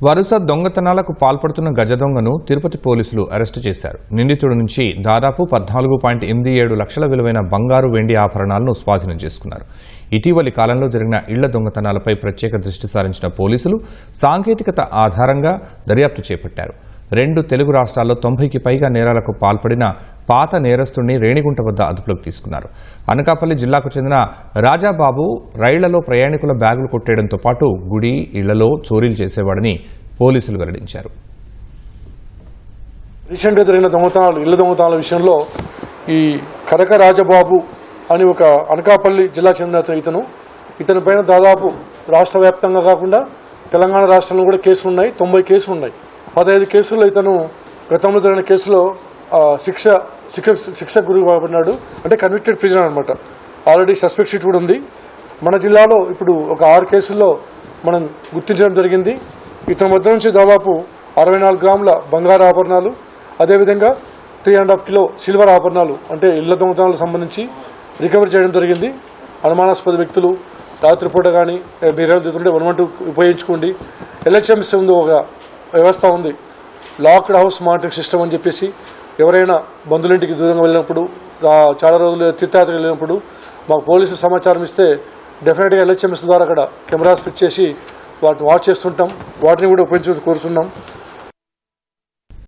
వరుస దొంగతనాలకు పాల్పడుతున్న గజ దొంగను తిరుపతి పోలీసులు అరెస్టు చేశారు. నిందితుడి నుంచి దాదాపు 14.87 లక్షల విలువైన బంగారు వెండి ఆభరణాలను స్వాధీనం చేసుకున్నారు. ఇటీవలి కాలంలో జరిగిన ఇళ్ల దొంగతనాలపై ప్రత్యేక దృష్టి సారించిన పోలీసులు సాంకేతికత ఆధారంగా దర్యాప్తు చేపట్టారు. 2 తెలుగు రాష్ట్రాల్లో 90కి పైగా నేరాలకు పాల్పడిన పాత నేరస్తుడిని రేణిగుంట వద్ద అదుపులోకి తీసుకున్నారు. అనకాపల్లి జిల్లాకు చెందిన రాజాబాబు రైళ్లలో ప్రయాణికుల బ్యాగులు కొట్టేయడంతో పాటు గుడి, ఇళ్లలో చోరీలు చేసేవాడని పోలీసులు వెల్లడించారు. రీసెంట్గా జరిగిన ఇళ్ల దొంగతనాల విషయంలో ఈ కనక రాజబాబు అని ఒక అనకాపల్లి జిల్లా చెందిన ఇతని పైన దాదాపు రాష్ట్ర వ్యాప్తంగా కాకుండా తెలంగాణ రాష్ట్రంలో కూడా కేసులు ఉన్నాయి. 90 కేసులు ఉన్నాయి. 15 కేసుల్లో ఇతను గతంలో జరిగిన కేసులో శిక్ష గురి పడినాడు. అంటే కన్విక్టెడ్ ప్రిజనర్ అనమాట. ఆల్రెడీ సస్పెక్ట్ షీట్ కూడా ఉంది. మన జిల్లాలో ఇప్పుడు ఒక 6 కేసుల్లో మనం గుర్తించడం జరిగింది. ఇతని వద్ద నుంచి దాదాపు 64 గ్రాముల బంగారు ఆభరణాలు, అదేవిధంగా 3.5 కిలో సిల్వర్ ఆభరణాలు అంటే ఇళ్ల దొంగతనాలకు సంబంధించి రికవరీ చేయడం జరిగింది. అనుమానాస్పద వ్యక్తులు రాత్రిపూట కానీ మీరేం తింటుంటే 112 ఉపయోగించుకోండి. ఎల్హెచ్ఎంఎస్ ఉంది, ఒక వ్యవస్థ ఉంది, లాక్డ్ హౌస్ మానిటరింగ్ సిస్టమ్ అని చెప్పేసి ఎవరైనా బంధువులింటికి దూరంగా వెళ్ళినప్పుడు, చాలా రోజులు తీర్థయాత్ర వెళ్ళినప్పుడు మాకు పోలీసులు సమాచారం ఇస్తే డెఫినెట్గా ఎల్హెచ్ఎంఎస్ ద్వారా అక్కడ కెమెరాస్ ఫిట్ చేసి వాటిని వాచ్ చేస్తుంటాం. వాటిని కూడా ఉపయోగించి కోరుతున్నాం.